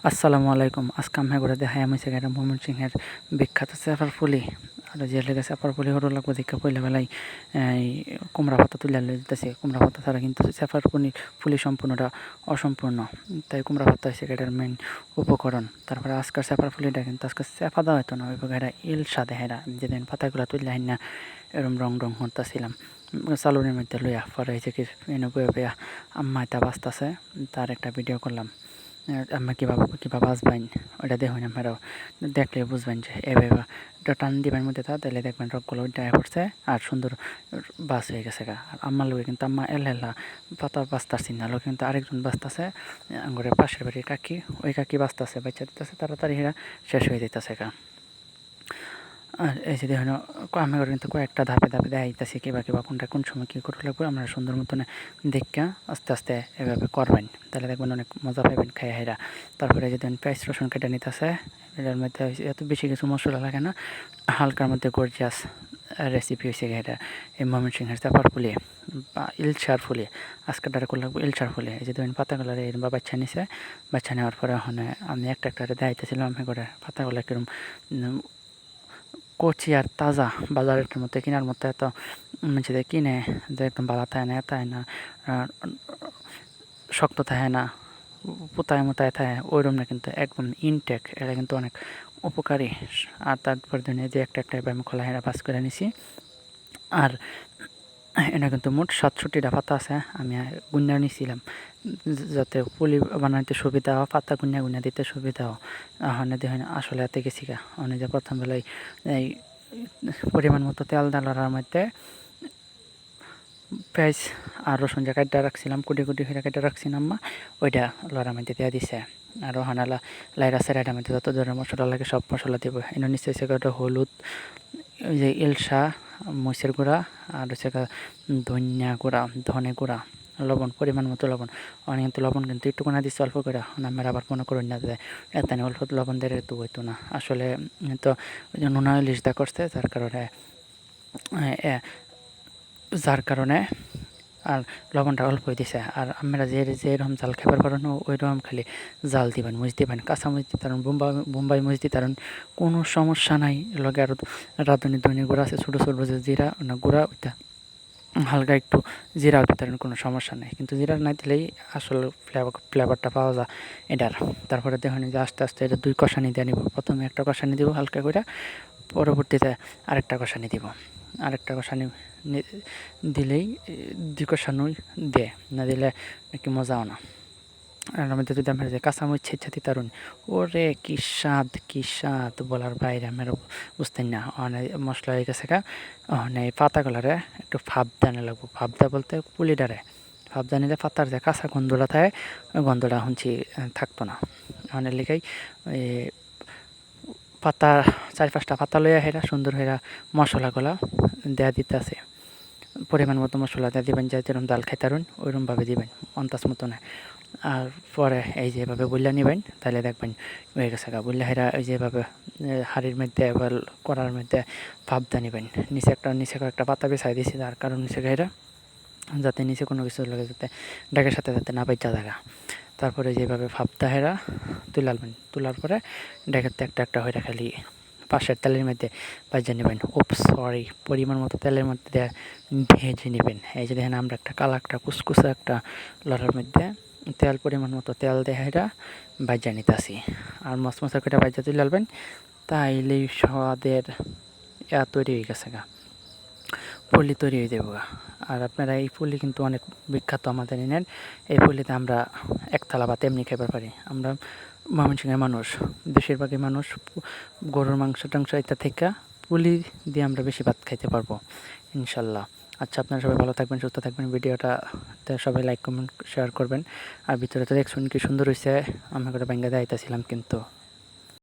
আসসালামু আলাইকুম। আজকে আমি করে দেখাই আমি সেখানে ময়মনসিংহের বিখ্যাত চেপার ফুলি আর যে লেগে চেপার ফুলি হরো লাগবো দেখা পয়লা বেলায় এই কুমড়া পাতা তুলে দিতেছে। কুমড়া পাতা ছাড়া কিন্তু চেপার ফুলি সম্পূর্ণটা অসম্পূর্ণ, তাই কুমড়া পাতা হচ্ছে এটার মেন উপকরণ। তারপরে আজকের চেপার ফুলিটা কিন্তু আজকে চেপা দেওয়া হতো না, ওই এটা ইলসা দেহেরা যেদিন পাতাগুলো তুলে না এরম রং রং করতেছিলাম চালুনের মধ্যে লইয়া পরে হয়েছে কি এনে বয়ে আম্মা এটা বাঁচতেছে, তার একটা ভিডিও করলাম। আমরা কীভাবে আসবেন ওটা দেখুন, আপনারাও দেখলে বুঝবেন যে এভাবে টান দিবেন মধ্যে তাহলে দেখবেন রকগুলো উঠে পড়ছে আর সুন্দর বাস হয়ে গেছে গা। আর আম্মার লোক কিন্তু আম্মা এল্লা পাতা বাঁচতেছি না, লোক কিন্তু আরেকজন বাঁচতেছে আঙ্গুরের পাশের বাড়ির কাকি, ওই কাকি বাঁচতেছে বাচ্চা দিতেছে তাড়াতাড়ি এরা শেষ হয়ে দিতেছে গা। আর এই যে দেখুন আমি কিন্তু কয়েকটা ধাপে ধাপে দেখাইতেছি কিবা কোনটা কোন সময় কী করে লাগবে, আপনারা সুন্দর মতন দেখা আস্তে আস্তে এভাবে করবেন, তাহলে দেখবেন অনেক মজা পাবেন খাই হেরা। তারপরে যদি পেঁয়াজ রসুন কেটে নিতেছে, এটার মধ্যে এত বেশি কিছু মশলা লাগে না, হালকার মধ্যে গর্জিয়াস রেসিপি হয়েছে এটা। এই ময়মনসিংহের চেপার ফুলি বা ইলশার ফুলি, আজকে ডাটা করে লাগবো ইলশার ফুলি। এই যে ধরুন পাতাগুলো বা বাচ্চা নিছে, বাচ্চা নেওয়ার পরে ওখানে আমি একটা দেখাইতেছিলাম আমি করে পাতাগুলো কীরকম কচি আর তাজা, বাজারের মধ্যে কেনার মতো এত মানুষদের কিনে যে একদম ভালো থাকে না, তাই না শক্ত থাকে না, পোতায় মোতায় থাকে ওইরকম না, কিন্তু একদম ইনটেক, এটা কিন্তু অনেক উপকারী। আর তারপর দিনে যে একটা আমি খোলা হেরা পাস করে নিছি। আর এটা কিন্তু মোট 67টা পাতা আছে, আমি গুন্যা নিছিলাম যাতে পুলি বানাইতে সুবিধা হয়, পাতা গুন্যা দিতে সুবিধা হয়। ওখানে দেখেন আসলে এতে গেছি গা অনেক যে প্রথম বেলায় এই পরিমাণ মতো তেল ডালার মধ্যে পেঁয়াজ আর রসুন যে কাটটা রাখছিলাম কুটি করে কেটে রাখছিলাম মা, ওইটা লড়ার মধ্যে দিয়ে দিছে। আর ওখানে লাইরা সেরাইটার মধ্যে যত ধরনের মশলা লাগে সব মশলা দিব। এনে নিশ্চয়ই সেটা হলুদ, ওই যে ইলশা মরিচের গুঁড়া, আর হচ্ছে ধনিয়া গুঁড়া, ধনে গুঁড়া, লবণ পরিমাণ মতো লবণ। অনেক কিন্তু লবণ কিন্তু একটুকুনা দিচ্ছে অল্প করে, আমরা আবার মনে করুন না যে এত অল্প লবণ দিয়ে তো হইতো না, আসলে তো ওই যে নুনা ইলিশটা করছে যার কারণে আর লবণটা অল্পই দিছে। আর আমরা যেরকম জাল খাবার পারেন ওই রকম খালি জাল দিবেন, মুজ দিবেন, কাঁচা মুজ দিতে পারেন, বোম্বাই মুজ দিতে পারেন, কোনো সমস্যা নাই। লগে আর রাঁধুনি ধনি গুঁড়া আছে ছোটো ছোটো যে জিরা না গুঁড়া, ওইটা হালকা একটু জিরা দিতে পারেন, কোনো সমস্যা নেই, কিন্তু জিরা না দিলেই আসলে ফ্লেভারটা পাওয়া যায় এটার। তারপরে দেখুন যে আস্তে আস্তে এটা 2 কষানি দিয়ে নিব। প্রথমে একটা কষানি দিব হালকা করে, পরবর্তীতে আরেকটা কষানি দিব। আরেকটা কষানি দিলেই 2 কষানোই দেয়, না দিলে নাকি মজাও না। আর আমাদের যদি আমরা যে কাঁচামরিচ ছেঁচাতে তারুন, ওরে কি স্বাদ বলার বাইরে, আমরা বুঝতেন না। অনেক মশলা হয়ে গেছে অনেক এই পাতাগুলারে একটু ভাপ দানে লাগবো, ভাপ দা বলতে পুলিডারে ভাপ দানিলে পাতার যে কাঁচা গন্ধটা থাকে ওই গন্ধটা শুনছি থাকতো না। অনেক লেগেই ওই পাতা 4-5টা পাতা লইয়া হেরা সুন্দর হেরা মশলাগুলা দেয়া দিতে আছে। পরিমাণ মতো মশলা দিয়ে দিবেন, যে যেরকম ডাল খাইতারুন ওইরকমভাবে দিবেন, অন্তাজ মতো না। আর পরে এই যেভাবে বললা নিবেন, তাহলে দেখবেন হয়ে গেছে বললা হেরা ওই যেভাবে হাঁড়ির মধ্যে বা কড়ার মধ্যে ভাবদা নিবেন। নিচে কয়েকটা পাতা বেছাই দিয়েছি, তার কারণ নিচে হেরা যাতে নিচে কোনো কিছু লাগে যাতে ডাকের সাথে যাতে না বাইচা জায়গা। তারপরে যেভাবে ভাবদা হেরা তুলালবেন, তোলার পরে ডেকেতে একটা হয়ে খালি পাশের তেলের মধ্যে ভাজা নেবেন। সরি, পরিমাণ মতো তেলের মধ্যে ভেজে নেবেন। এই যে দেখেন আমরা একটা কালা একটা কুচকুচে একটা লড়ার মধ্যে তেল পরিমাণ মতো তেল দিয়ে এটা ভাজা নিতেছি। আর মশমশা করে ভাজা তুলে আনবেন, তাইলেই স্বাদের তৈরি হয়ে গেছে পুলি তৈরি হয়ে দেবো। আর আপনারা এই পুলি কিন্তু অনেক বিখ্যাত আমাদের নেন, এই পুলিতে আমরা একতলা ভাত এমনি খাইবার পারি। আমরা ময়মনসিংহের মানুষ, বেশিরভাগই মানুষ গরুর মাংস টাংস এটা থেকে পুলি দিয়ে আমরা বেশি ভাত খাইতে পারবো ইনশাল্লাহ। আচ্ছা, আপনারা সবাই ভালো থাকবেন, সুস্থ থাকবেন। ভিডিওটা সবাই লাইক কমেন্ট শেয়ার করবেন। আর ভিতরে তো দেখুন কি সুন্দর হয়েছে, আমি করে ব্যাঙ্গা দেখাইতেছিলাম কিন্তু